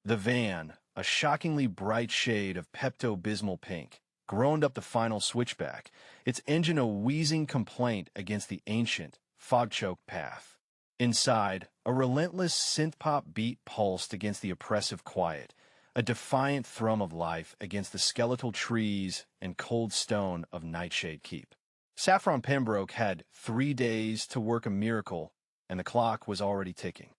The van, a shockingly bright shade of Pepto-Bismol pink, groaned up the final switchback, its engine a wheezing complaint against the ancient, fog-choked path. Inside, a relentless synth-pop beat pulsed against the oppressive quiet, a defiant thrum of life against the skeletal trees and cold stone of Nightshade Keep. Saffron Pembroke had 3 days to work a miracle, and the clock was already ticking.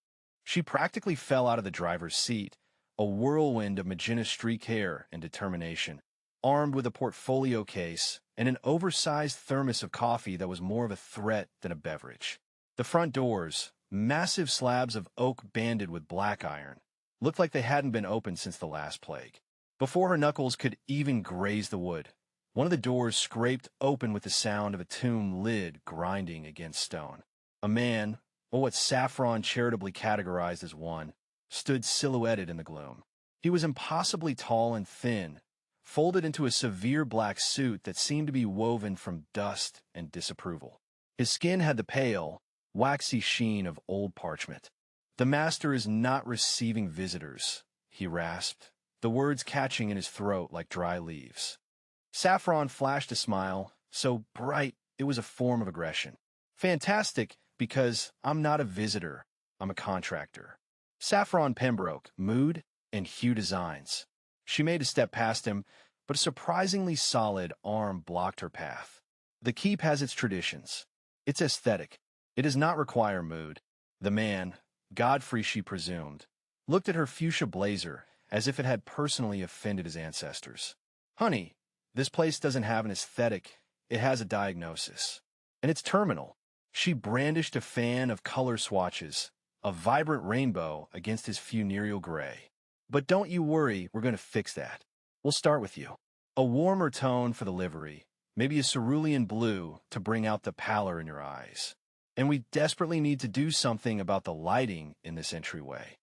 She practically fell out of the driver's seat, a whirlwind of magenta streak hair and determination, armed with a portfolio case and an oversized thermos of coffee that was more of a threat than a beverage. The front doors, massive slabs of oak banded with black iron, looked like they hadn't been opened since the last plague. Before her knuckles could even graze the wood, one of the doors scraped open with the sound of a tomb lid grinding against stone. A man, or what Saffron charitably categorized as one, stood silhouetted in the gloom. He was impossibly tall and thin, folded into a severe black suit that seemed to be woven from dust and disapproval. His skin had the pale, waxy sheen of old parchment. "The master is not receiving visitors," he rasped, the words catching in his throat like dry leaves. Saffron flashed a smile, so bright it was a form of aggression. "Fantastic, because I'm not a visitor, I'm a contractor." Saffron Pembroke, mood and hue designs. She made a step past him, but a surprisingly solid arm blocked her path. The keep has its traditions. It's aesthetic. It does not require mood. The man, Godfrey she presumed, looked at her fuchsia blazer as if it had personally offended his ancestors. "Honey, this place doesn't have an aesthetic, it has a diagnosis. And it's terminal." She brandished a fan of color swatches, a vibrant rainbow against his funereal gray. "But don't you worry, we're going to fix that. We'll start with you. A warmer tone for the livery, maybe a cerulean blue to bring out the pallor in your eyes. And we desperately need to do something about the lighting in this entryway."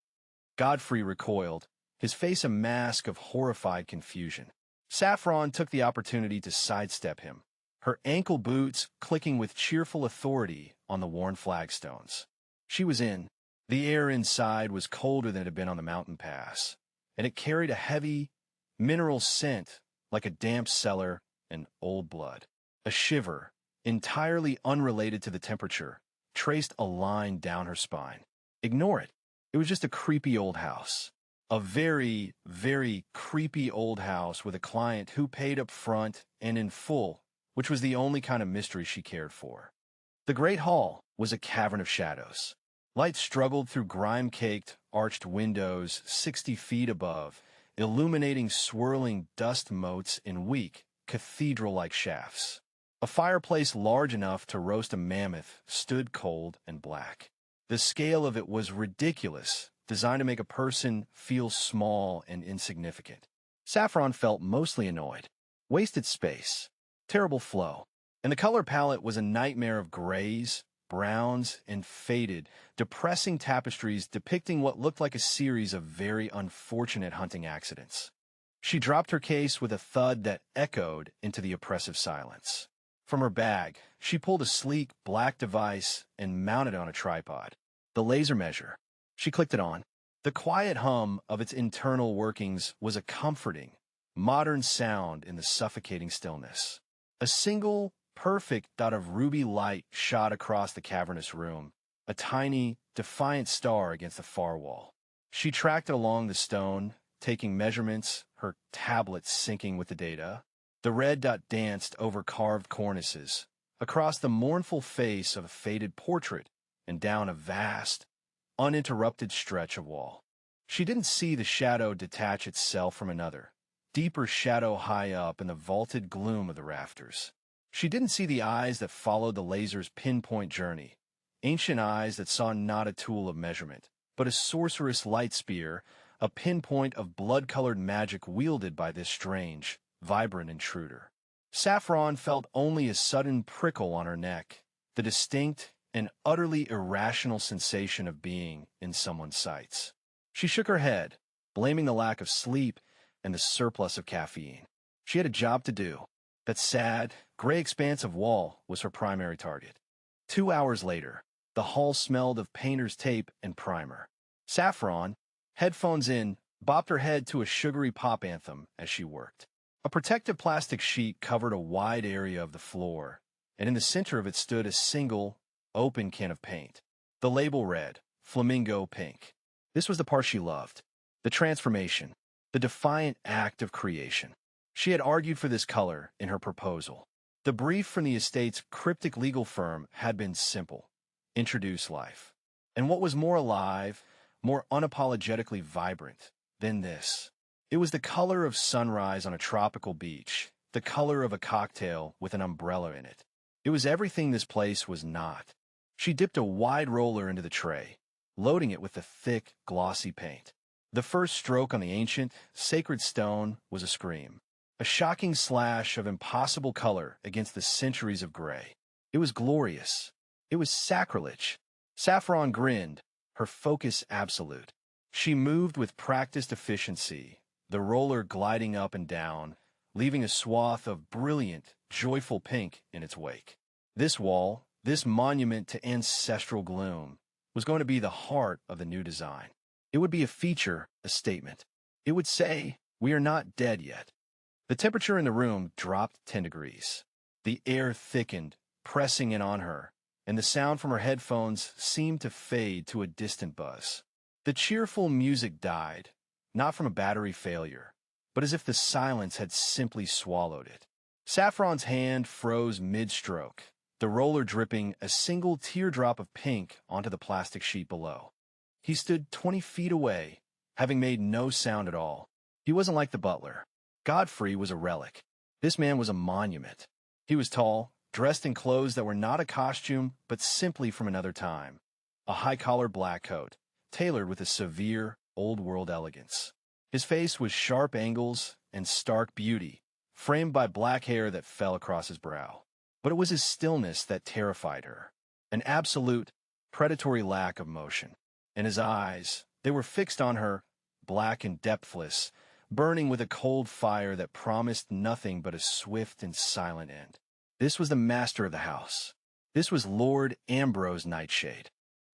Godfrey recoiled, his face a mask of horrified confusion. Saffron took the opportunity to sidestep him, her ankle boots clicking with cheerful authority on the worn flagstones. She was in. The air inside was colder than it had been on the mountain pass, and it carried a heavy, mineral scent like a damp cellar and old blood. A shiver, entirely unrelated to the temperature, traced a line down her spine. Ignore it. It was just a creepy old house. A very, very creepy old house with a client who paid up front and in full, which was the only kind of mystery she cared for. The Great Hall was a cavern of shadows. Light struggled through grime-caked, arched windows 60 feet above, illuminating swirling dust motes in weak, cathedral-like shafts. A fireplace large enough to roast a mammoth stood cold and black. The scale of it was ridiculous, designed to make a person feel small and insignificant. Saffron felt mostly annoyed. Wasted space. Terrible flow. And the color palette was a nightmare of grays, browns, and faded, depressing tapestries depicting what looked like a series of very unfortunate hunting accidents. She dropped her case with a thud that echoed into the oppressive silence. From her bag, she pulled a sleek, black device and mounted it on a tripod. The laser measure. She clicked it on. The quiet hum of its internal workings was a comforting, modern sound in the suffocating stillness. A single, perfect dot of ruby light shot across the cavernous room, a tiny, defiant star against the far wall. She tracked it along the stone, taking measurements, her tablet syncing with the data. The red dot danced over carved cornices, across the mournful face of a faded portrait, and down a vast, uninterrupted stretch of wall. She didn't see the shadow detach itself from another, deeper shadow high up in the vaulted gloom of the rafters. She didn't see the eyes that followed the laser's pinpoint journey, ancient eyes that saw not a tool of measurement, but a sorcerous light spear, a pinpoint of blood-colored magic wielded by this strange, vibrant intruder. Saffron felt only a sudden prickle on her neck, the distinct and utterly irrational sensation of being in someone's sights. She shook her head, blaming the lack of sleep and the surplus of caffeine. She had a job to do. That sad, gray expanse of wall was her primary target. 2 hours later, the hall smelled of painter's tape and primer. Saffron, headphones in, bopped her head to a sugary pop anthem as she worked. A protective plastic sheet covered a wide area of the floor, and in the center of it stood a single, open can of paint. The label read, Flamingo Pink. This was the part she loved. The transformation. The defiant act of creation. She had argued for this color in her proposal. The brief from the estate's cryptic legal firm had been simple. Introduce life. And what was more alive, more unapologetically vibrant than this? It was the color of sunrise on a tropical beach, the color of a cocktail with an umbrella in it. It was everything this place was not. She dipped a wide roller into the tray, loading it with the thick, glossy paint. The first stroke on the ancient, sacred stone was a scream. A shocking slash of impossible color against the centuries of gray. It was glorious. It was sacrilege. Saffron grinned, her focus absolute. She moved with practiced efficiency, the roller gliding up and down, leaving a swath of brilliant, joyful pink in its wake. This wall, this monument to ancestral gloom, was going to be the heart of the new design. It would be a feature, a statement. It would say, we are not dead yet. The temperature in the room dropped 10 degrees. The air thickened, pressing in on her, and the sound from her headphones seemed to fade to a distant buzz. The cheerful music died, not from a battery failure, but as if the silence had simply swallowed it. Saffron's hand froze mid-stroke, the roller dripping a single teardrop of pink onto the plastic sheet below. He stood 20 feet away, having made no sound at all. He wasn't like the butler. Godfrey was a relic. This man was a monument. He was tall, dressed in clothes that were not a costume, but simply from another time. A high-collar black coat, tailored with a severe, old-world elegance. His face was sharp angles and stark beauty, framed by black hair that fell across his brow. But it was his stillness that terrified her, an absolute, predatory lack of motion. And his eyes, they were fixed on her, black and depthless, burning with a cold fire that promised nothing but a swift and silent end. This was the master of the house. This was Lord Ambrose Nightshade.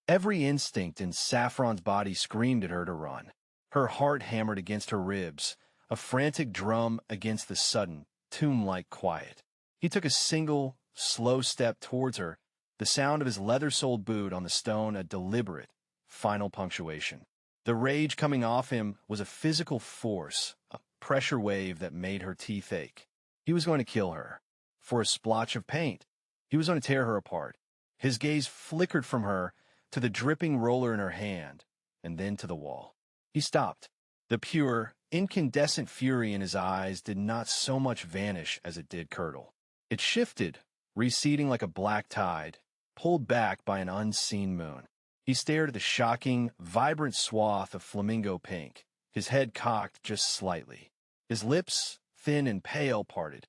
Every instinct in Saffron's body screamed at her to run. Her heart hammered against her ribs, a frantic drum against the sudden, tomb-like quiet. He took a single, slow step towards her, the sound of his leather-soled boot on the stone a deliberate, final punctuation. The rage coming off him was a physical force, a pressure wave that made her teeth ache. He was going to kill her. For a splotch of paint. He was going to tear her apart. His gaze flickered from her to the dripping roller in her hand, and then to the wall. He stopped. The pure, incandescent fury in his eyes did not so much vanish as it did curdle. It shifted, receding like a black tide, pulled back by an unseen moon. He stared at the shocking, vibrant swath of flamingo pink, his head cocked just slightly. His lips, thin and pale, parted.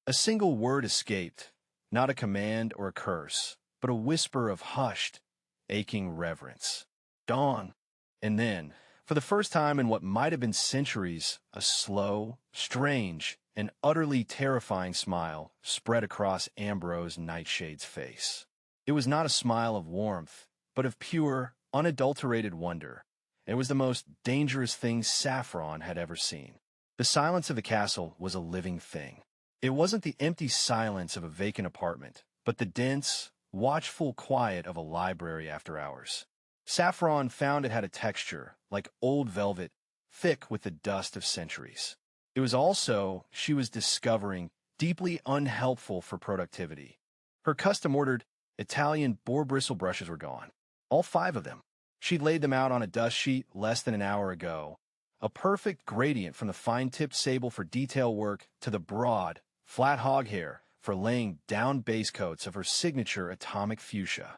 A single word escaped, not a command or a curse, but a whisper of hushed, aching reverence. Dawn. And then, for the first time in what might have been centuries, a slow, strange, and utterly terrifying smile spread across Ambrose Nightshade's face. It was not a smile of warmth, but of pure, unadulterated wonder. It was the most dangerous thing Saffron had ever seen. The silence of the castle was a living thing. It wasn't the empty silence of a vacant apartment, but the dense, watchful quiet of a library after hours. Saffron found it had a texture, like old velvet, thick with the dust of centuries. It was also, she was discovering, deeply unhelpful for productivity. Her custom-ordered Italian boar bristle brushes were gone. All 5 of them. She'd laid them out on a dust sheet less than an hour ago. A perfect gradient from the fine-tipped sable for detail work to the broad, flat hog hair for laying down base coats of her signature atomic fuchsia.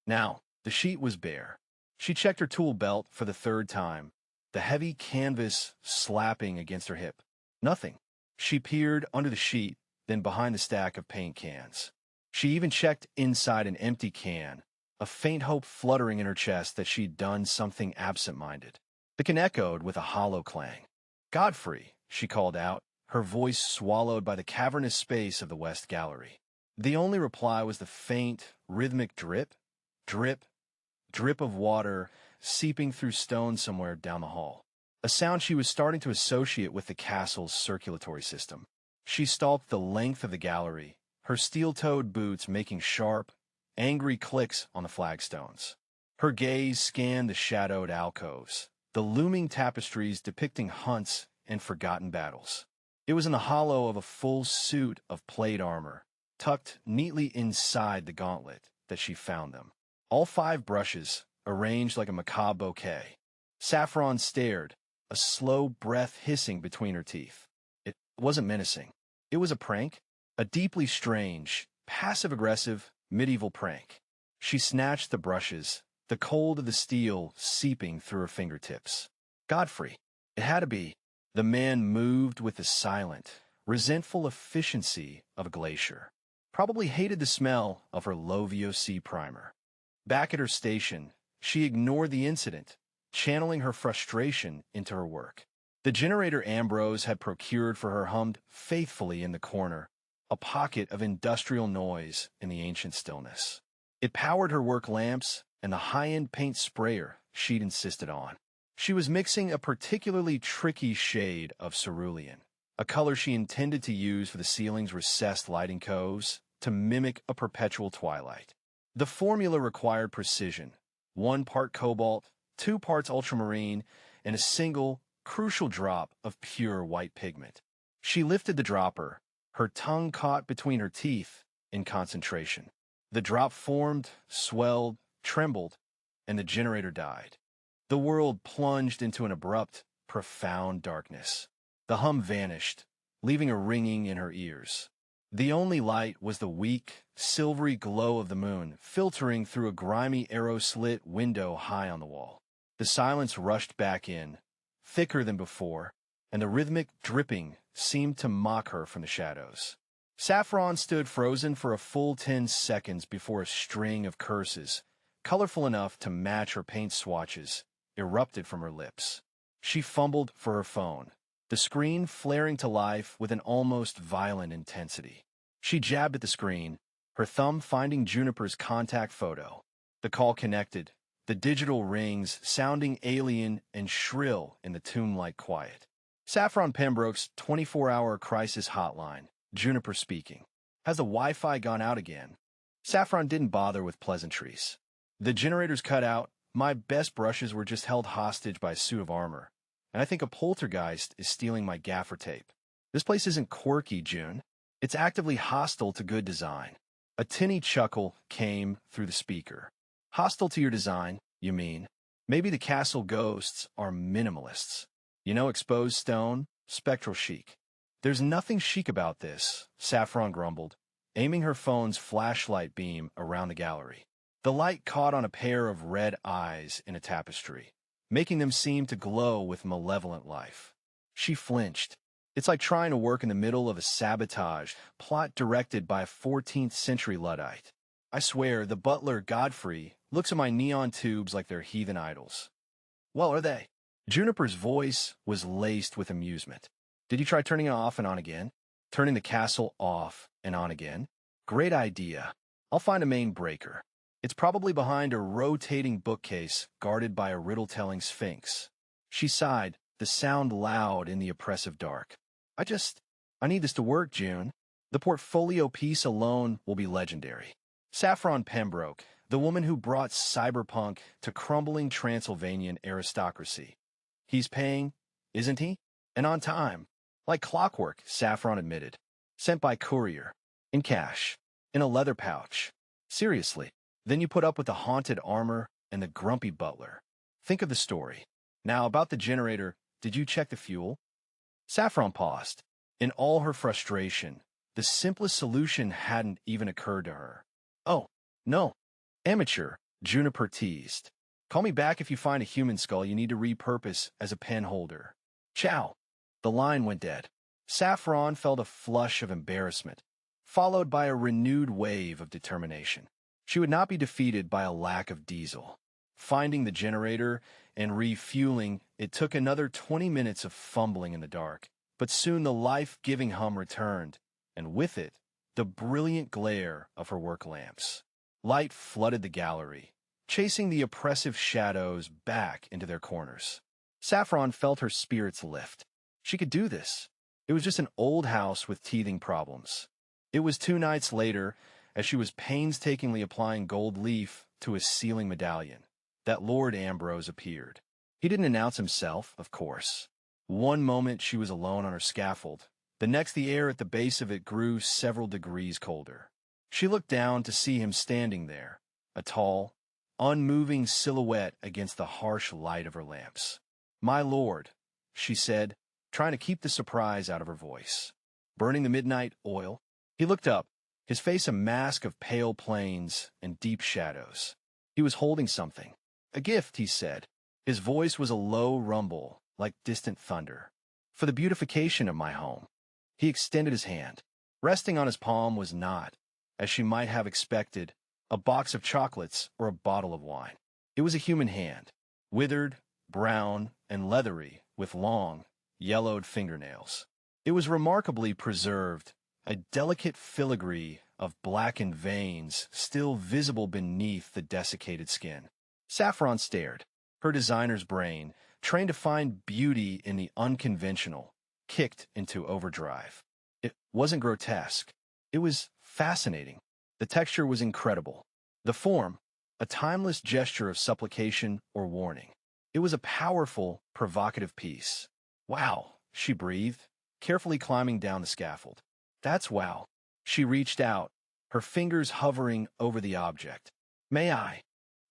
Now, the sheet was bare. She checked her tool belt for the 3rd time, the heavy canvas slapping against her hip. Nothing. She peered under the sheet, then behind the stack of paint cans. She even checked inside an empty can, a faint hope fluttering in her chest that she'd done something absent-minded. The can echoed with a hollow clang. "Godfrey," she called out, her voice swallowed by the cavernous space of the West Gallery. The only reply was the faint, rhythmic drip, drip, drip of water seeping through stone somewhere down the hall. a sound she was starting to associate with the castle's circulatory system. She stalked the length of the gallery, her steel-toed boots making sharp, angry clicks on the flagstones. Her gaze scanned the shadowed alcoves, the looming tapestries depicting hunts and forgotten battles. It was in the hollow of a full suit of plate armor, tucked neatly inside the gauntlet, that she found them. All 5 brushes, arranged like a macabre bouquet. Saffron stared, a slow breath hissing between her teeth. It wasn't menacing. It was a prank, a deeply strange, passive-aggressive, medieval prank. She snatched the brushes, the cold of the steel seeping through her fingertips. Godfrey. It had to be. The man moved with the silent, resentful efficiency of a glacier. Probably hated the smell of her low VOC primer. Back at her station, she ignored the incident, channeling her frustration into her work. The generator Ambrose had procured for her hummed faithfully in the corner, a pocket of industrial noise in the ancient stillness. It powered her work lamps and the high-end paint sprayer she'd insisted on. She was mixing a particularly tricky shade of cerulean, a color she intended to use for the ceiling's recessed lighting coves to mimic a perpetual twilight. The formula required precision: 1 part cobalt, 2 parts ultramarine, and a single, crucial drop of pure white pigment. She lifted the dropper, her tongue caught between her teeth in concentration. The drop formed, swelled, trembled, and the generator died. The world plunged into an abrupt, profound darkness. The hum vanished, leaving a ringing in her ears. The only light was the weak, silvery glow of the moon filtering through a grimy arrow-slit window high on the wall. The silence rushed back in, thicker than before, and the rhythmic dripping seemed to mock her from the shadows. Saffron stood frozen for a full 10 seconds before a string of curses, colorful enough to match her paint swatches, erupted from her lips. She fumbled for her phone, the screen flaring to life with an almost violent intensity. She jabbed at the screen, her thumb finding Juniper's contact photo. The call connected, the digital rings sounding alien and shrill in the tomb-like quiet. Saffron Pembroke's 24-hour crisis hotline, Juniper speaking. Has the Wi-Fi gone out again? Saffron didn't bother with pleasantries. The generator's cut out, my best brushes were just held hostage by a suit of armor, and I think a poltergeist is stealing my gaffer tape. This place isn't quirky, June. It's actively hostile to good design. A tinny chuckle came through the speaker. Hostile to your design, you mean? Maybe the castle ghosts are minimalists. You know, exposed stone, spectral chic. There's nothing chic about this, Saffron grumbled, aiming her phone's flashlight beam around the gallery. The light caught on a pair of red eyes in a tapestry, making them seem to glow with malevolent life. She flinched. It's like trying to work in the middle of a sabotage plot directed by a 14th century Luddite. I swear, the butler, Godfrey, looks at my neon tubes like they're heathen idols. Well, are they? Juniper's voice was laced with amusement. Did you try turning it off and on again? Turning the castle off and on again? Great idea. I'll find a main breaker. It's probably behind a rotating bookcase guarded by a riddle-telling sphinx. She sighed, the sound loud in the oppressive dark. I need this to work, June. The portfolio piece alone will be legendary. Saffron Pembroke, the woman who brought cyberpunk to crumbling Transylvanian aristocracy. He's paying, isn't he? And on time. Like clockwork, Saffron admitted. Sent by courier. In cash. In a leather pouch. Seriously. Then you put up with the haunted armor and the grumpy butler. Think of the story. Now, about the generator, did you check the fuel? Saffron paused. In all her frustration, the simplest solution hadn't even occurred to her. Oh, no. Amateur, Juniper teased. Call me back if you find a human skull you need to repurpose as a pen holder. Ciao. The line went dead. Saffron felt a flush of embarrassment, followed by a renewed wave of determination. She would not be defeated by a lack of diesel. Finding the generator and refueling, it took another 20 minutes of fumbling in the dark, but soon the life-giving hum returned, and with it, the brilliant glare of her work lamps. Light flooded the gallery, chasing the oppressive shadows back into their corners. Saffron felt her spirits lift. She could do this. It was just an old house with teething problems. It was 2 nights later, as she was painstakingly applying gold leaf to his ceiling medallion, that Lord Ambrose appeared. He didn't announce himself, of course. One moment she was alone on her scaffold. The next the air at the base of it grew several degrees colder. She looked down to see him standing there, a tall, unmoving silhouette against the harsh light of her lamps. "My lord," she said, trying to keep the surprise out of her voice. "Burning the midnight oil?" He looked up, his face a mask of pale plains and deep shadows. He was holding something. "A gift," he said. His voice was a low rumble, like distant thunder. "For the beautification of my home." He extended his hand. Resting on his palm was not, as she might have expected, a box of chocolates or a bottle of wine. It was a human hand, withered, brown, and leathery, with long, yellowed fingernails. It was remarkably preserved, a delicate filigree of blackened veins still visible beneath the desiccated skin. Saffron stared. Her designer's brain, trained to find beauty in the unconventional, kicked into overdrive. It wasn't grotesque. It was fascinating. The texture was incredible. The form, a timeless gesture of supplication or warning. It was a powerful, provocative piece. "Wow," she breathed, carefully climbing down the scaffold. "That's wow." She reached out, her fingers hovering over the object. "May I?"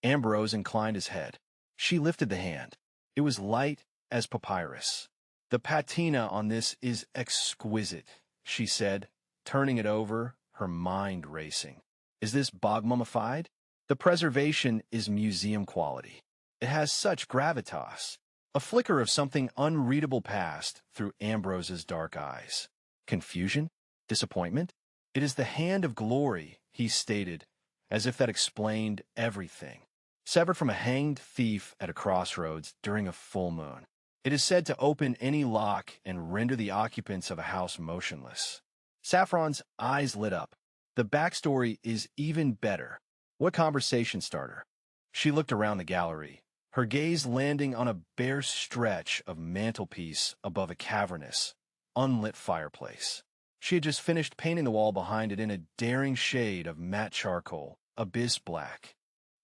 Ambrose inclined his head. She lifted the hand. It was light as papyrus. "The patina on this is exquisite," she said, turning it over, her mind racing. "Is this bog mummified?" "The preservation is museum quality. It has such gravitas." A flicker of something unreadable passed through Ambrose's dark eyes. Confusion? Disappointment? "It is the hand of glory," he stated, as if that explained everything. "Severed from a hanged thief at a crossroads during a full moon. It is said to open any lock and render the occupants of a house motionless." Saffron's eyes lit up. "The backstory is even better. What conversation starter?" She looked around the gallery, her gaze landing on a bare stretch of mantelpiece above a cavernous, unlit fireplace. She had just finished painting the wall behind it in a daring shade of matte charcoal, abyss black.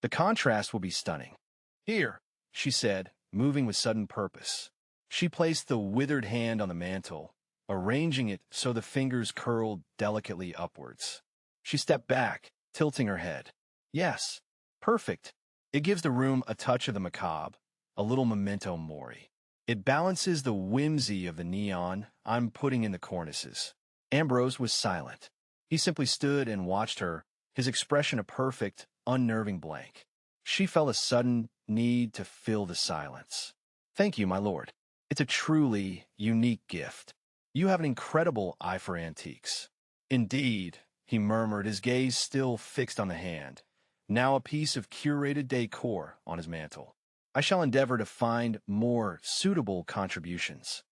"The contrast will be stunning." "Here," she said, moving with sudden purpose. She placed the withered hand on the mantel, arranging it so the fingers curled delicately upwards. She stepped back, tilting her head. "Yes, perfect. It gives the room a touch of the macabre, a little memento mori. It balances the whimsy of the neon I'm putting in the cornices." Ambrose was silent. He simply stood and watched her, his expression a perfect, unnerving blank. She felt a sudden need to fill the silence. "Thank you, my lord. It's a truly unique gift. You have an incredible eye for antiques." "Indeed," he murmured, his gaze still fixed on the hand, now a piece of curated decor on his mantel. "I shall endeavor to find more suitable contributions."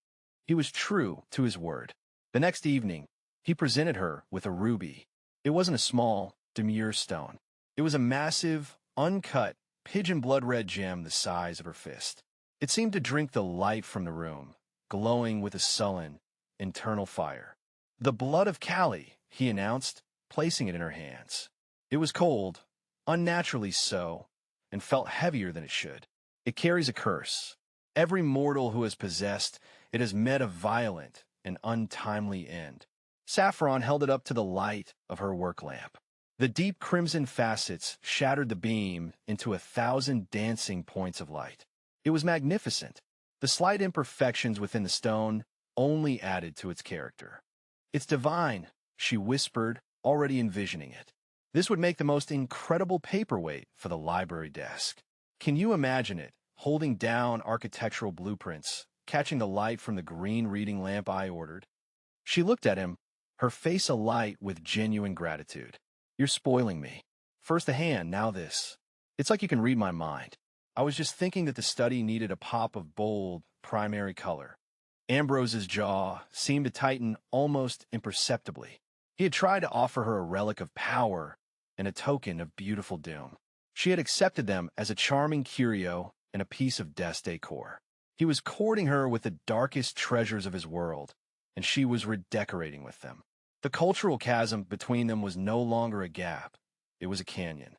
He was true to his word. The next evening, he presented her with a ruby. It wasn't a small, demure stone. It was a massive, uncut, pigeon blood-red gem the size of her fist. It seemed to drink the light from the room, glowing with a sullen, internal fire. "The blood of Callie," he announced, placing it in her hands. It was cold, unnaturally so, and felt heavier than it should. "It carries a curse. Every mortal who has possessed it has met a violent and untimely end." Saffron held it up to the light of her work lamp. The deep crimson facets shattered the beam into 1,000 dancing points of light. It was magnificent. The slight imperfections within the stone only added to its character. "It's divine," she whispered, already envisioning it. "This would make the most incredible paperweight for the library desk. Can you imagine it, holding down architectural blueprints, catching the light from the green reading lamp I ordered?" She looked at him, her face alight with genuine gratitude. "You're spoiling me. First the hand, now this. It's like you can read my mind. I was just thinking that the study needed a pop of bold, primary color." Ambrose's jaw seemed to tighten almost imperceptibly. He had tried to offer her a relic of power and a token of beautiful doom. She had accepted them as a charming curio and a piece of desk decor. He was courting her with the darkest treasures of his world, and she was redecorating with them. The cultural chasm between them was no longer a gap. It was a canyon.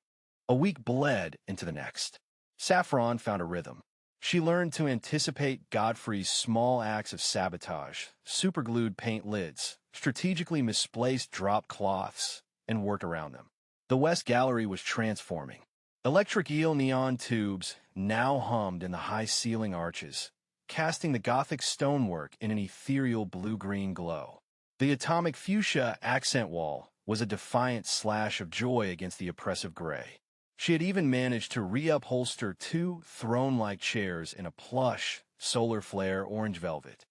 A week bled into the next. Saffron found a rhythm. She learned to anticipate Godfrey's small acts of sabotage, superglued paint lids, strategically misplaced drop cloths, and worked around them. The West Gallery was transforming. Electric eel neon tubes now hummed in the high ceiling arches, casting the Gothic stonework in an ethereal blue-green glow. The atomic fuchsia accent wall was a defiant slash of joy against the oppressive gray. She had even managed to reupholster 2 throne-like chairs in a plush, solar flare orange velvet.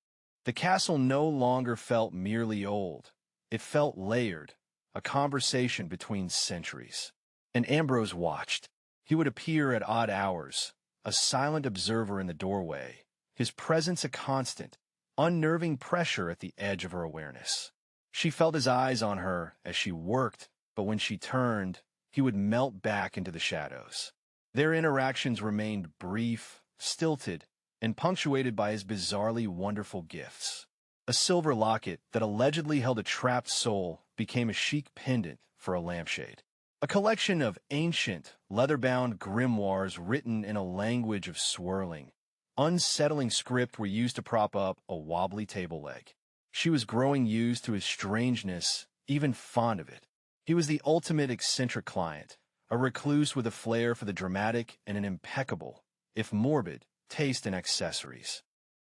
The castle no longer felt merely old. It felt layered, a conversation between centuries. And Ambrose watched. He would appear at odd hours, a silent observer in the doorway, his presence a constant, unnerving pressure at the edge of her awareness. She felt his eyes on her as she worked, but when she turned, he would melt back into the shadows. Their interactions remained brief, stilted, and punctuated by his bizarrely wonderful gifts. A silver locket that allegedly held a trapped soul became a chic pendant for a lampshade. A collection of ancient, leather-bound grimoires written in a language of swirling, unsettling script were used to prop up a wobbly table leg. She was growing used to his strangeness, even fond of it. He was the ultimate eccentric client, a recluse with a flair for the dramatic and an impeccable, if morbid, taste in accessories.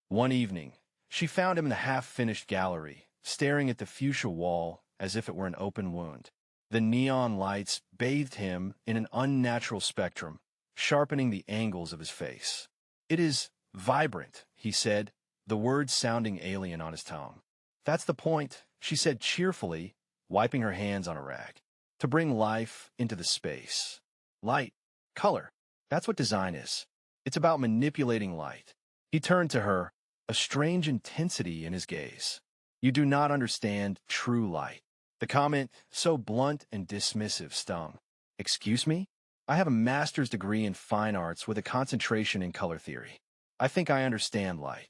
One evening, she found him in the half-finished gallery, staring at the fuchsia wall as if it were an open wound. The neon lights bathed him in an unnatural spectrum, sharpening the angles of his face. "It is vibrant," he said, the words sounding alien on his tongue. "That's the point," she said cheerfully, wiping her hands on a rag. "To bring life into the space. Light, color. That's what design is. It's about manipulating light." He turned to her, a strange intensity in his gaze. "You do not understand true light." The comment, so blunt and dismissive, stung. "Excuse me? I have a master's degree in fine arts with a concentration in color theory. I think I understand light."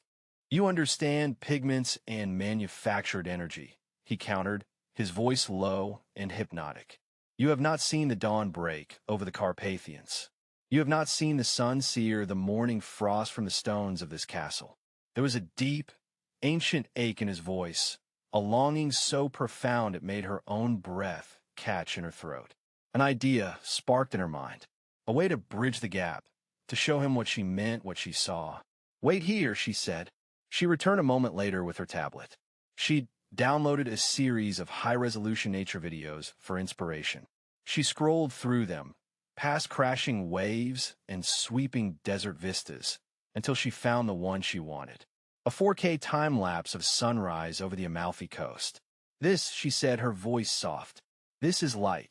"You understand pigments and manufactured energy," he countered, his voice low and hypnotic. "You have not seen the dawn break over the Carpathians. You have not seen the sun sear the morning frost from the stones of this castle." There was a deep, ancient ache in his voice, a longing so profound it made her own breath catch in her throat. An idea sparked in her mind, a way to bridge the gap, to show him what she meant, what she saw. "Wait here," she said. She returned a moment later with her tablet. She'd downloaded a series of high-resolution nature videos for inspiration. She scrolled through them, past crashing waves and sweeping desert vistas, until she found the one she wanted. A 4K time-lapse of sunrise over the Amalfi Coast. "This," she said, her voice soft. "This is light."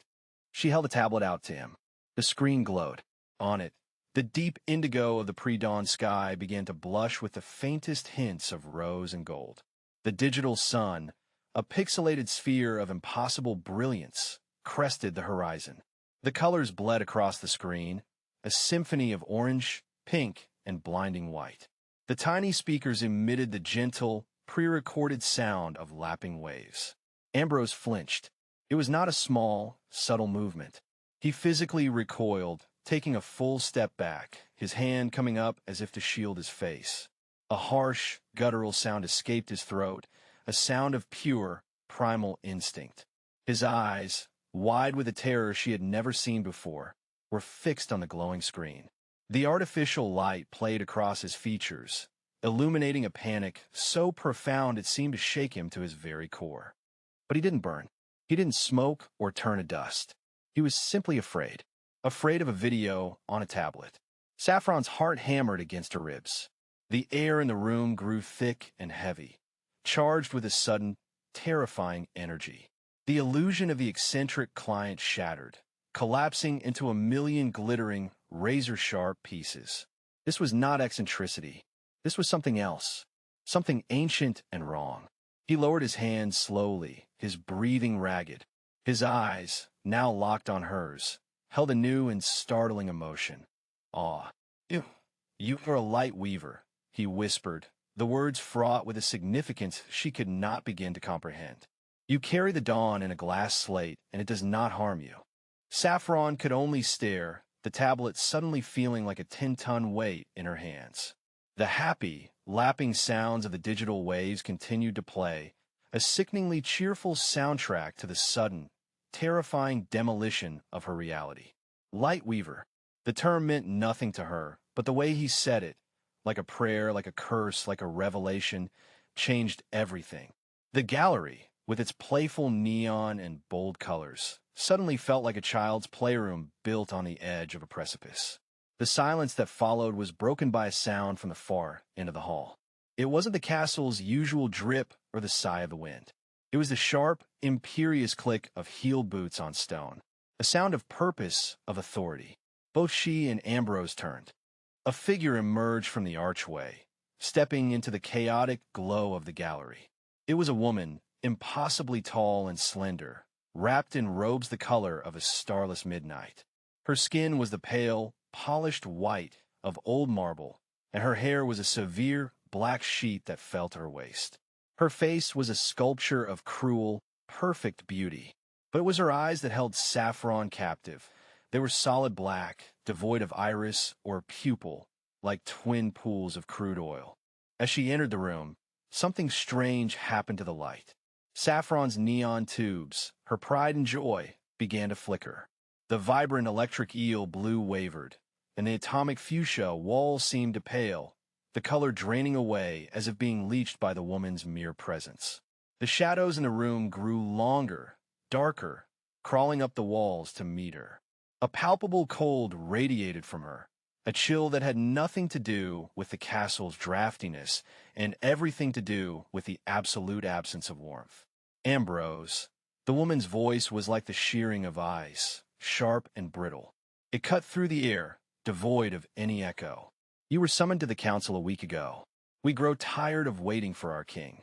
She held the tablet out to him. The screen glowed. On it, the deep indigo of the pre-dawn sky began to blush with the faintest hints of rose and gold. The digital sun, a pixelated sphere of impossible brilliance, crested the horizon. The colors bled across the screen, a symphony of orange, pink, and blinding white. The tiny speakers emitted the gentle, pre-recorded sound of lapping waves. Ambrose flinched. It was not a small, subtle movement. He physically recoiled, taking a full step back, his hand coming up as if to shield his face. A harsh, guttural sound escaped his throat, a sound of pure, primal instinct. His eyes, wide with a terror she had never seen before, were fixed on the glowing screen. The artificial light played across his features, illuminating a panic so profound it seemed to shake him to his very core. But he didn't burn. He didn't smoke or turn to dust. He was simply afraid. Afraid of a video on a tablet. Saffron's heart hammered against her ribs. The air in the room grew thick and heavy, charged with a sudden, terrifying energy. The illusion of the eccentric client shattered, collapsing into a million glittering, razor-sharp pieces. This was not eccentricity. This was something else, something ancient and wrong. He lowered his hands slowly, his breathing ragged. His eyes, now locked on hers, held a new and startling emotion. Awe. You are a light weaver, he whispered, the words fraught with a significance she could not begin to comprehend. You carry the dawn in a glass slate, and it does not harm you. Saffron could only stare, the tablet suddenly feeling like a 10-ton weight in her hands. The happy, lapping sounds of the digital waves continued to play, a sickeningly cheerful soundtrack to the sudden, terrifying demolition of her reality. Lightweaver. The term meant nothing to her, but the way he said it, like a prayer, like a curse, like a revelation, changed everything. The gallery, with its playful neon and bold colors, suddenly felt like a child's playroom built on the edge of a precipice. The silence that followed was broken by a sound from the far end of the hall. It wasn't the castle's usual drip or the sigh of the wind. It was the sharp, imperious click of heeled boots on stone, a sound of purpose, of authority. Both she and Ambrose turned. A figure emerged from the archway, stepping into the chaotic glow of the gallery. It was a woman, impossibly tall and slender, wrapped in robes the color of a starless midnight. Her skin was the pale, polished white of old marble, and her hair was a severe, black sheet that fell to her waist. Her face was a sculpture of cruel, perfect beauty, but it was her eyes that held Saffron captive. They were solid black, devoid of iris or pupil, like twin pools of crude oil. As she entered the room, something strange happened to the light. Saffron's neon tubes, her pride and joy, began to flicker. The vibrant electric eel blue wavered, and the atomic fuchsia walls seemed to pale, the color draining away as if being leached by the woman's mere presence. The shadows in the room grew longer, darker, crawling up the walls to meet her. A palpable cold radiated from her, a chill that had nothing to do with the castle's draftiness and everything to do with the absolute absence of warmth. Ambrose. The woman's voice was like the shearing of ice, sharp and brittle. It cut through the air, devoid of any echo. You were summoned to the council a week ago. We grow tired of waiting for our king.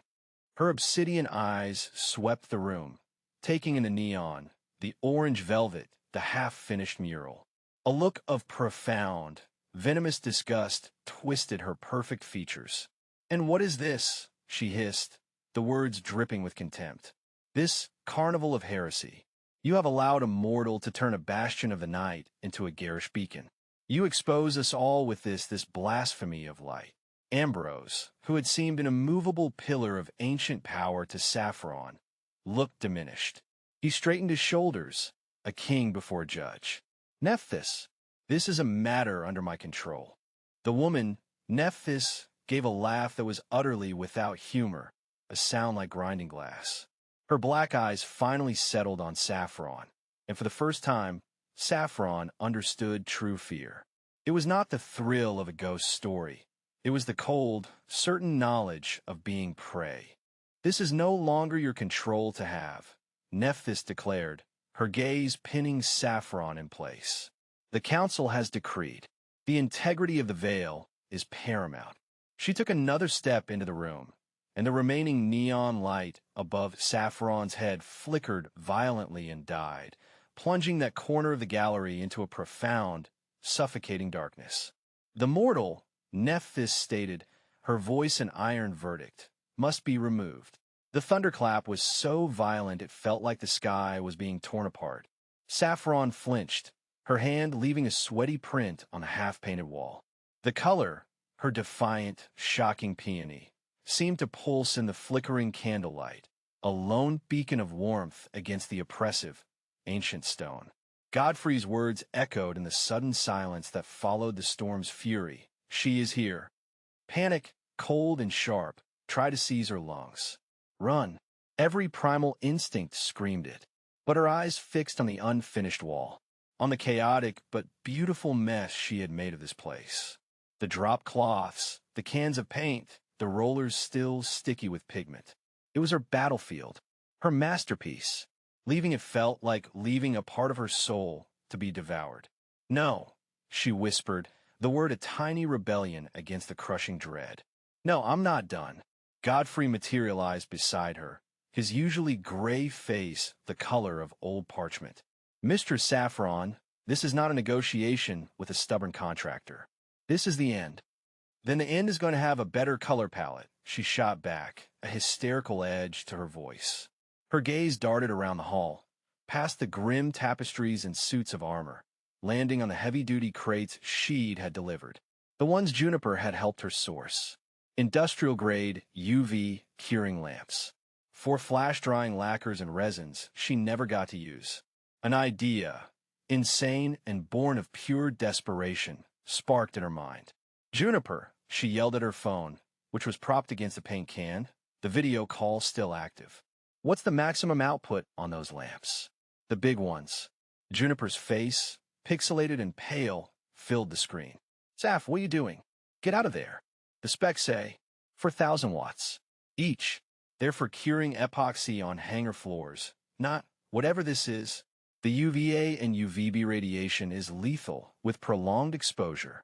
Her obsidian eyes swept the room, taking in the neon, the orange velvet, the half-finished mural. A look of profound, venomous disgust twisted her perfect features. "And what is this?" she hissed, the words dripping with contempt. "This carnival of heresy. You have allowed a mortal to turn a bastion of the night into a garish beacon. You expose us all with this blasphemy of light." Ambrose, who had seemed an immovable pillar of ancient power to Saffron, looked diminished. He straightened his shoulders, a king before a judge. "Nephthys, this is a matter under my control." The woman, Nephthys, gave a laugh that was utterly without humor, a sound like grinding glass. Her black eyes finally settled on Saffron, and for the first time, Saffron understood true fear. It was not the thrill of a ghost story. It was the cold, certain knowledge of being prey. "This is no longer your control to have," Nephthys declared, her gaze pinning Saffron in place. "The council has decreed. The integrity of the veil is paramount." She took another step into the room, and the remaining neon light above Saffron's head flickered violently and died, plunging that corner of the gallery into a profound, suffocating darkness. "The mortal," Nephthys stated, her voice an iron verdict, "must be removed." The thunderclap was so violent it felt like the sky was being torn apart. Saffron flinched, her hand leaving a sweaty print on the half-painted wall. The color, her defiant, shocking peony, seemed to pulse in the flickering candlelight, a lone beacon of warmth against the oppressive, ancient stone. Godfrey's words echoed in the sudden silence that followed the storm's fury. "She is here." Panic, cold and sharp, tried to seize her lungs. Run. Every primal instinct screamed it. But her eyes fixed on the unfinished wall, on the chaotic but beautiful mess she had made of this place. The dropped cloths, the cans of paint, the rollers still sticky with pigment. It was her battlefield, her masterpiece, leaving it felt like leaving a part of her soul to be devoured. "No," she whispered, the word a tiny rebellion against the crushing dread. "No, I'm not done." Godfrey materialized beside her, his usually gray face the color of old parchment. "Mistress Saffron, this is not a negotiation with a stubborn contractor. This is the end." Then the end is going to have a better color palette, she shot back, a hysterical edge to her voice. Her gaze darted around the hall, past the grim tapestries and suits of armor, landing on the heavy-duty crates Sheed had delivered. The ones Juniper had helped her source. Industrial-grade UV curing lamps. 4 flash-drying lacquers and resins she never got to use. An idea, insane and born of pure desperation, sparked in her mind. Juniper, she yelled at her phone, which was propped against a paint can, the video call still active. What's the maximum output on those lamps? The big ones. Juniper's face, pixelated and pale, filled the screen. Saff, what are you doing? Get out of there. The specs say 4,000 watts. Each. They're for curing epoxy on hangar floors, not whatever this is. The UVA and UVB radiation is lethal with prolonged exposure.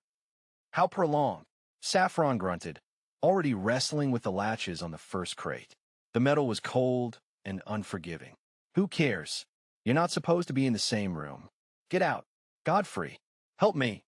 How prolonged? Saffron grunted, already wrestling with the latches on the first crate. The metal was cold and unforgiving. Who cares? You're not supposed to be in the same room. Get out. Godfrey, help me,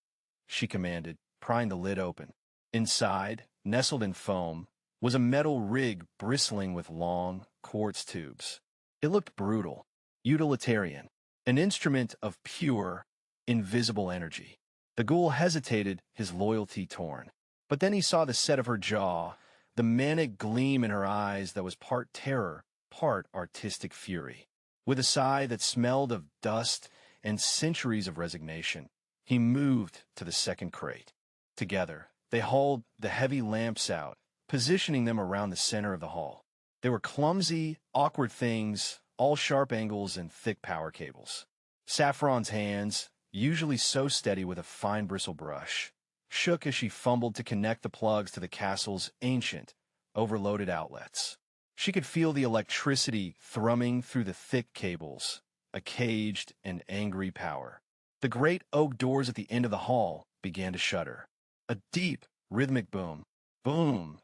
she commanded, prying the lid open. Inside, nestled in foam, was a metal rig bristling with long, quartz tubes. It looked brutal, utilitarian, an instrument of pure, invisible energy. The ghoul hesitated, his loyalty torn. But then he saw the set of her jaw, the manic gleam in her eyes that was part terror, part artistic fury. With a sigh that smelled of dust and centuries of resignation, he moved to the second crate. Together, they hauled the heavy lamps out, positioning them around the center of the hall. They were clumsy, awkward things, all sharp angles and thick power cables. Saffron's hands, usually so steady with a fine bristle brush, shook as she fumbled to connect the plugs to the castle's ancient, overloaded outlets. She could feel the electricity thrumming through the thick cables, a caged and angry power. The great oak doors at the end of the hall began to shudder. A deep, rhythmic boom, boom,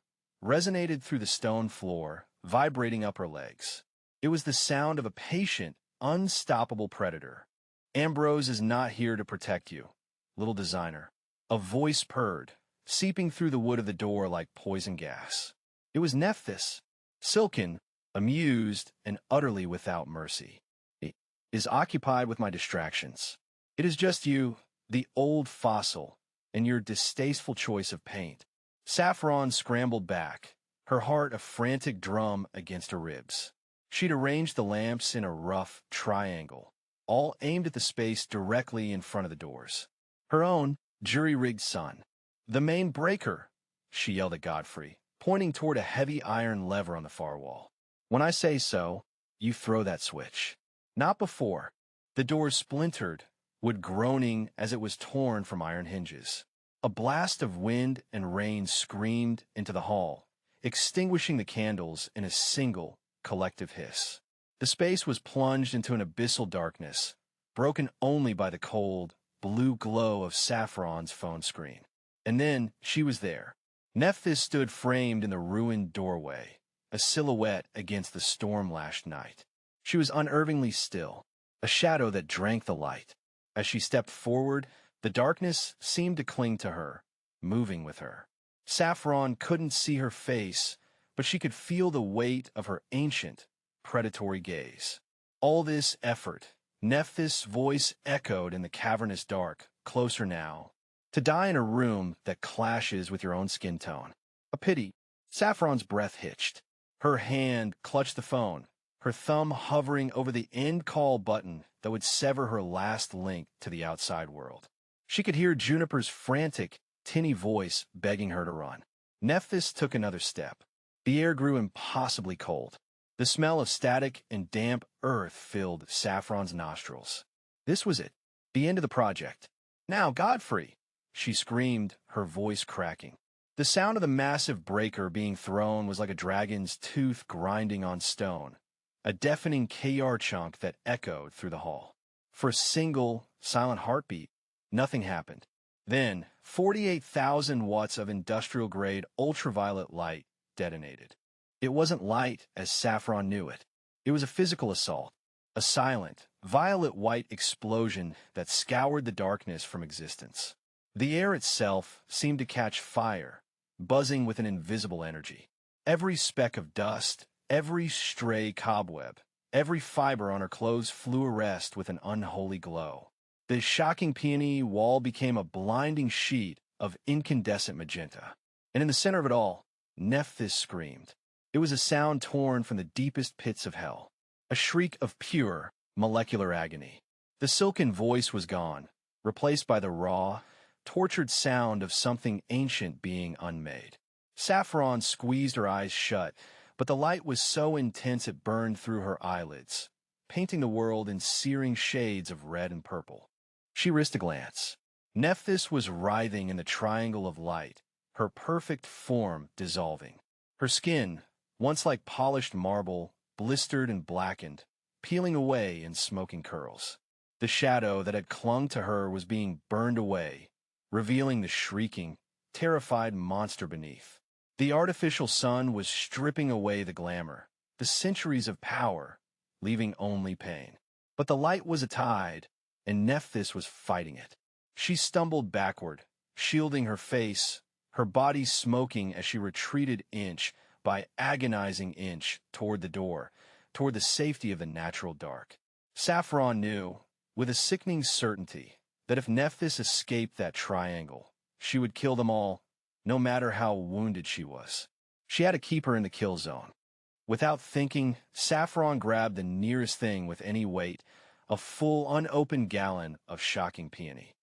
resonated through the stone floor, vibrating up her legs. It was the sound of a patient, unstoppable predator. Ambrose is not here to protect you, little designer. A voice purred, seeping through the wood of the door like poison gas. It was Nephthys, silken, amused, and utterly without mercy. It is occupied with my distractions. It is just you, the old fossil, and your distasteful choice of paint. Saffron scrambled back, her heart a frantic drum against her ribs. She'd arranged the lamps in a rough triangle, all aimed at the space directly in front of the doors. Her own jury-rigged sun. The main breaker, she yelled at Godfrey, pointing toward a heavy iron lever on the far wall. When I say so, you throw that switch. Not before. The door splintered, wood groaning as it was torn from iron hinges. A blast of wind and rain screamed into the hall, extinguishing the candles in a single, collective hiss. The space was plunged into an abyssal darkness, broken only by the cold, blue glow of Saffron's phone screen. And then she was there. Nephthys stood framed in the ruined doorway, a silhouette against the storm-lashed night. She was unervingly still, a shadow that drank the light. As she stepped forward, the darkness seemed to cling to her, moving with her. Saffron couldn't see her face, but she could feel the weight of her ancient, predatory gaze. All this effort, Nephthys' voice echoed in the cavernous dark, closer now. To die in a room that clashes with your own skin tone. A pity. Saffron's breath hitched. Her hand clutched the phone, her thumb hovering over the end call button that would sever her last link to the outside world. She could hear Juniper's frantic, tinny voice begging her to run. Nephthys took another step. The air grew impossibly cold. The smell of static and damp earth filled Saffron's nostrils. This was it. The end of the project. Now, Godfrey! She screamed, her voice cracking. The sound of the massive breaker being thrown was like a dragon's tooth grinding on stone, a deafening KR chunk that echoed through the hall. For a single, silent heartbeat, nothing happened. Then, 48,000 watts of industrial-grade ultraviolet light detonated. It wasn't light as Saffron knew it. It was a physical assault, a silent, violet-white explosion that scoured the darkness from existence. The air itself seemed to catch fire, buzzing with an invisible energy. Every speck of dust, every stray cobweb, every fiber on her clothes flew arrest with an unholy glow. The Shocking Peony wall became a blinding sheet of incandescent magenta. And in the center of it all, Nephthys screamed. It was a sound torn from the deepest pits of hell, a shriek of pure, molecular agony. The silken voice was gone, replaced by the raw, tortured sound of something ancient being unmade. Saffron squeezed her eyes shut, but the light was so intense it burned through her eyelids, painting the world in searing shades of red and purple. She risked a glance. Nephthys was writhing in the triangle of light, her perfect form dissolving. Her skin, once like polished marble, blistered and blackened, peeling away in smoking curls. The shadow that had clung to her was being burned away, revealing the shrieking, terrified monster beneath. The artificial sun was stripping away the glamour, the centuries of power, leaving only pain. But the light was a tide, and Nephthys was fighting it. She stumbled backward, shielding her face, her body smoking as she retreated inch by agonizing inch toward the door, toward the safety of the natural dark. Saffron knew, with a sickening certainty, that if Nephthys escaped that triangle, she would kill them all, no matter how wounded she was. She had to keep her in the kill zone. Without thinking, Saffron grabbed the nearest thing with any weight, a full, unopened gallon of Shocking Peony.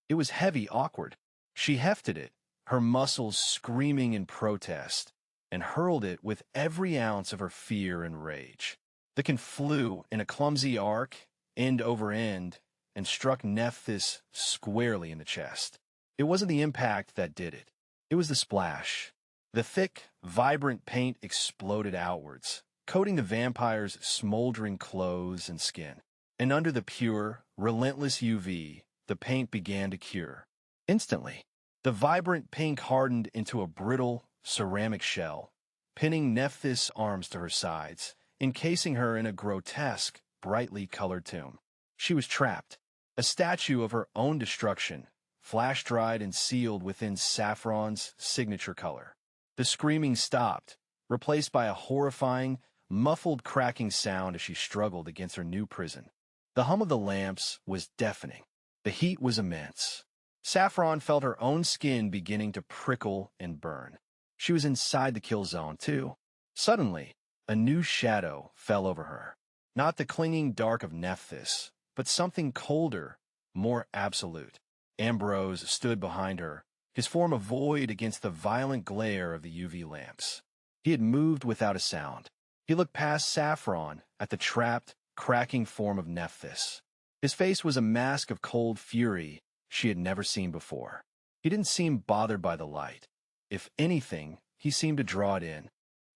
It was heavy, awkward. She hefted it, her muscles screaming in protest, and hurled it with every ounce of her fear and rage. The can flew in a clumsy arc, end over end, and struck Nephthys squarely in the chest. It wasn't the impact that did it. It was the splash. The thick, vibrant paint exploded outwards, coating the vampire's smoldering clothes and skin. And under the pure, relentless UV, the paint began to cure. Instantly, the vibrant pink hardened into a brittle, ceramic shell, pinning Nephthys' arms to her sides, encasing her in a grotesque, brightly colored tomb. She was trapped, a statue of her own destruction, flash-dried and sealed within Saffron's signature color. The screaming stopped, replaced by a horrifying, muffled cracking sound as she struggled against her new prison. The hum of the lamps was deafening. The heat was immense. Saffron felt her own skin beginning to prickle and burn. She was inside the kill zone, too. Suddenly, a new shadow fell over her. Not the clinging dark of Nephthys, but something colder, more absolute. Ambrose stood behind her, his form a void against the violent glare of the UV lamps. He had moved without a sound. He looked past Saffron at the trapped, cracking form of Nephthys. His face was a mask of cold fury she had never seen before. He didn't seem bothered by the light. If anything, he seemed to draw it in.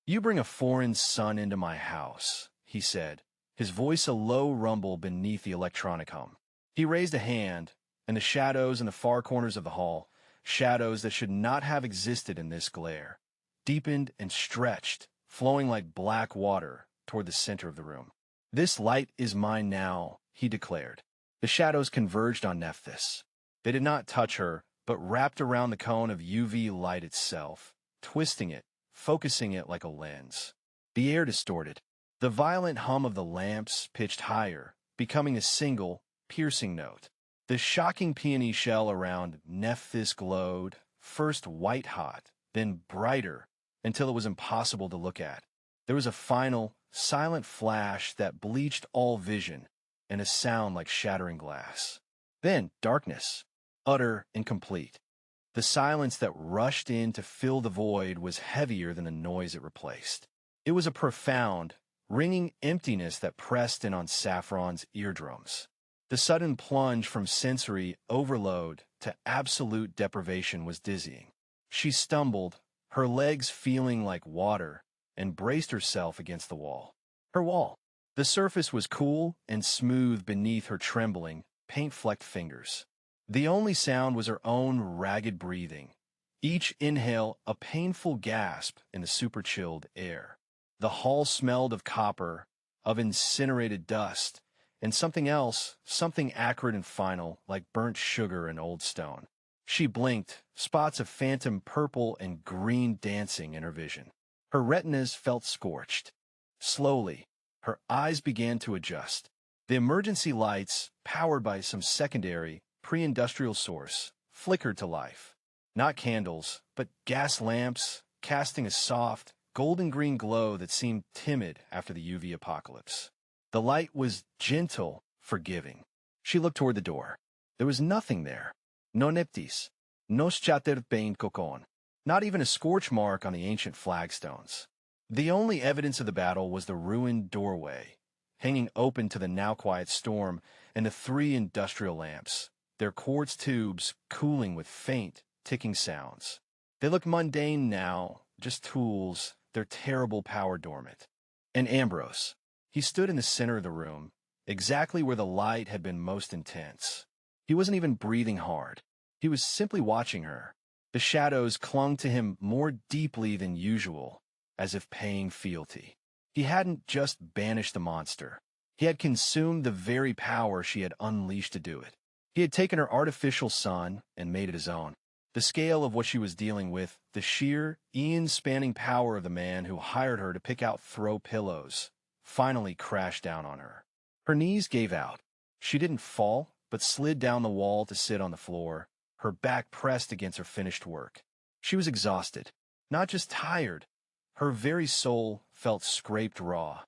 "You bring a foreign sun into my house," he said, his voice a low rumble beneath the electronic hum. He raised a hand, and the shadows in the far corners of the hall, shadows that should not have existed in this glare, deepened and stretched, flowing like black water toward the center of the room. "This light is mine now," he declared. The shadows converged on Nephthys. They did not touch her, but wrapped around the cone of UV light itself, twisting it, focusing it like a lens. The air distorted. The violent hum of the lamps pitched higher, becoming a single, piercing note. The Shocking Peony shell around Nephthys glowed, first white-hot, then brighter, until it was impossible to look at. There was a final, silent flash that bleached all vision, and a sound like shattering glass. Then darkness, utter and complete. The silence that rushed in to fill the void was heavier than the noise it replaced. It was a profound, ringing emptiness that pressed in on Saffron's eardrums. The sudden plunge from sensory overload to absolute deprivation was dizzying. She stumbled, her legs feeling like water, and braced herself against the wall. Her wall. The surface was cool and smooth beneath her trembling, paint-flecked fingers. The only sound was her own ragged breathing, each inhale a painful gasp in the super-chilled air. The hall smelled of copper, of incinerated dust, and something else, something acrid and final, like burnt sugar and old stone. She blinked, spots of phantom purple and green dancing in her vision. Her retinas felt scorched. Slowly, her eyes began to adjust. The emergency lights, powered by some secondary, pre-industrial source, flickered to life. Not candles, but gas lamps, casting a soft, golden-green glow that seemed timid after the UV apocalypse. The light was gentle, forgiving. She looked toward the door. There was nothing there. No neptis, no scatterpein cocon, not even a scorch mark on the ancient flagstones. The only evidence of the battle was the ruined doorway, hanging open to the now-quiet storm, and the 3 industrial lamps, their quartz tubes cooling with faint, ticking sounds. They looked mundane now, just tools, their terrible power dormant. And Ambrose. He stood in the center of the room, exactly where the light had been most intense. He wasn't even breathing hard. He was simply watching her. The shadows clung to him more deeply than usual, as if paying fealty. He hadn't just banished the monster. He had consumed the very power she had unleashed to do it. He had taken her artificial sun and made it his own. The scale of what she was dealing with, the sheer, eon-spanning power of the man who hired her to pick out throw pillows, finally crashed down on her. Her knees gave out. She didn't fall, but slid down the wall to sit on the floor, her back pressed against her finished work. She was exhausted, not just tired. Her very soul felt scraped raw.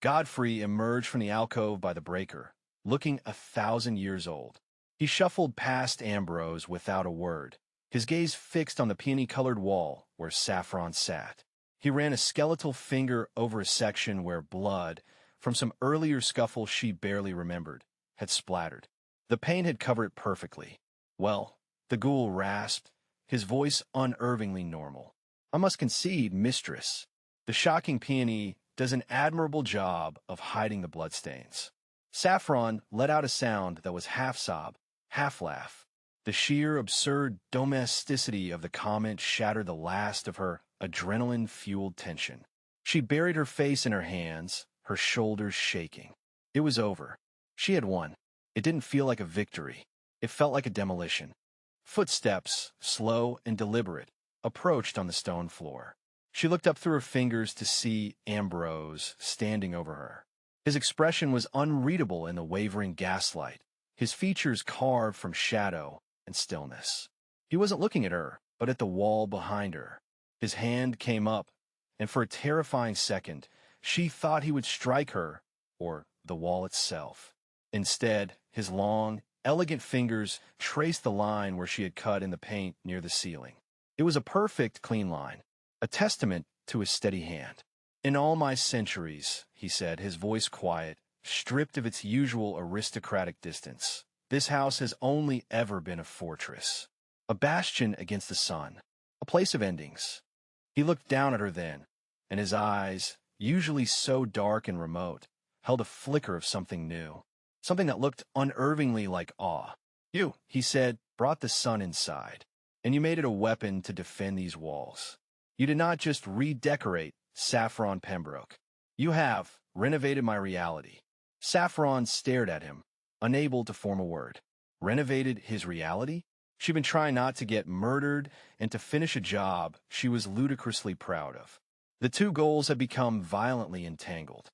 Godfrey emerged from the alcove by the breaker, looking 1,000 years old. He shuffled past Ambrose without a word, his gaze fixed on the peony-colored wall where Saffron sat. He ran a skeletal finger over a section where blood, from some earlier scuffle she barely remembered, had splattered. The paint had covered it perfectly. Well, the ghoul rasped, his voice unervingly normal. I must concede, mistress, the Shocking Peony does an admirable job of hiding the bloodstains. Saffron let out a sound that was half sob, half laugh. The sheer, absurd domesticity of the comment shattered the last of her adrenaline-fueled tension. She buried her face in her hands, her shoulders shaking. It was over. She had won. It didn't feel like a victory. It felt like a demolition. Footsteps, slow and deliberate, approached on the stone floor. She looked up through her fingers to see Ambrose standing over her. His expression was unreadable in the wavering gaslight, his features carved from shadow and stillness. He wasn't looking at her, but at the wall behind her. His hand came up, and for a terrifying second, she thought he would strike her, or the wall itself. Instead, his long, elegant fingers traced the line where she had cut in the paint near the ceiling. It was a perfect, clean line, a testament to his steady hand. In all my centuries, he said, his voice quiet, stripped of its usual aristocratic distance, this house has only ever been a fortress, a bastion against the sun, a place of endings. He looked down at her then, and his eyes, usually so dark and remote, held a flicker of something new, something that looked unervingly like awe. You, he said, brought the sun inside, and you made it a weapon to defend these walls. You did not just redecorate Saffron Pembroke. You have renovated my reality. Saffron stared at him, unable to form a word. Renovated his reality? She'd been trying not to get murdered and to finish a job she was ludicrously proud of. The two goals had become violently entangled.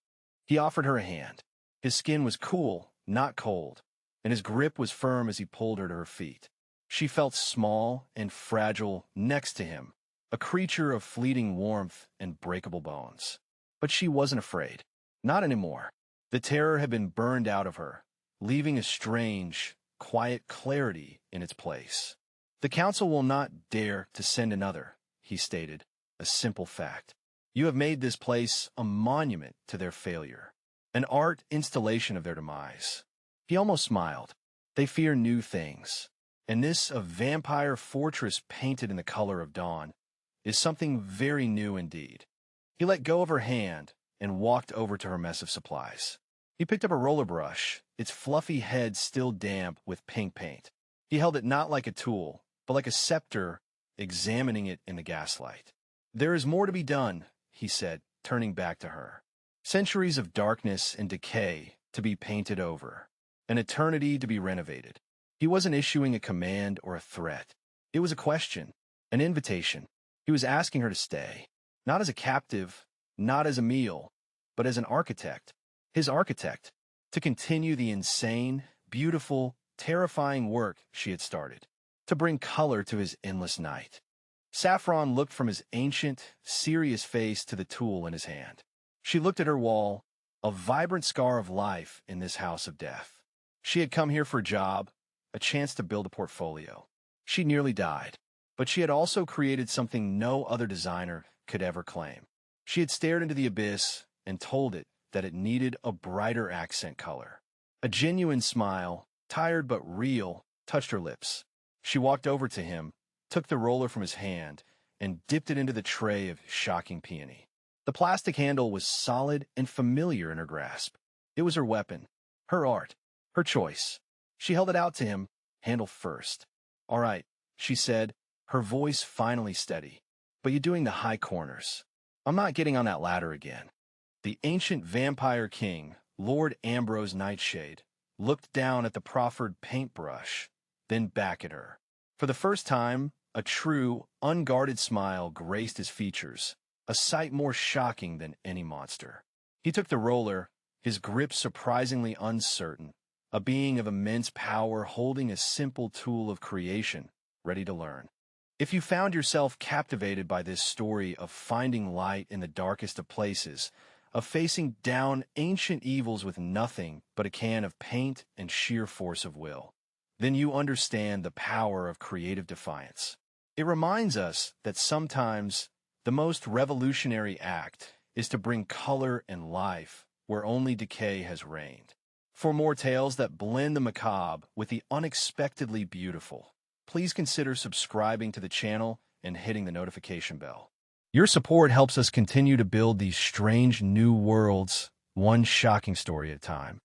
He offered her a hand. His skin was cool, not cold, and his grip was firm as he pulled her to her feet. She felt small and fragile next to him, a creature of fleeting warmth and breakable bones. But she wasn't afraid. Not anymore. The terror had been burned out of her, leaving a strange, quiet clarity in its place. The council will not dare to send another, he stated, a simple fact. You have made this place a monument to their failure, an art installation of their demise. He almost smiled. They fear new things, and this, a vampire fortress painted in the color of dawn, is something very new indeed. He let go of her hand and walked over to her mess of supplies. He picked up a roller brush, its fluffy head still damp with pink paint. He held it not like a tool, but like a scepter, examining it in the gaslight. There is more to be done, he said, turning back to her. Centuries of darkness and decay to be painted over, an eternity to be renovated. He wasn't issuing a command or a threat. It was a question, an invitation. He was asking her to stay, not as a captive, not as a meal, but as an architect, his architect, to continue the insane, beautiful, terrifying work she had started, to bring color to his endless night. Saffron looked from his ancient, serious face to the tool in his hand. She looked at her wall, a vibrant scar of life in this house of death. She had come here for a job, a chance to build a portfolio. She nearly died, but she had also created something no other designer could ever claim. She had stared into the abyss and told it that it needed a brighter accent color. A genuine smile, tired but real, touched her lips. She walked over to him, took the roller from his hand, and dipped it into the tray of Shocking Peony. The plastic handle was solid and familiar in her grasp. It was her weapon, her art, her choice. She held it out to him, handle first. "All right," she said, her voice finally steady. "But you're doing the high corners. I'm not getting on that ladder again." The ancient vampire king, Lord Ambrose Nightshade, looked down at the proffered paintbrush, then back at her. For the first time, a true, unguarded smile graced his features, a sight more shocking than any monster. He took the roller, his grip surprisingly uncertain, a being of immense power holding a simple tool of creation, ready to learn. If you found yourself captivated by this story of finding light in the darkest of places, of facing down ancient evils with nothing but a can of paint and sheer force of will, then you understand the power of creative defiance. It reminds us that sometimes the most revolutionary act is to bring color and life where only decay has reigned. For more tales that blend the macabre with the unexpectedly beautiful, please consider subscribing to the channel and hitting the notification bell. Your support helps us continue to build these strange new worlds, one shocking story at a time.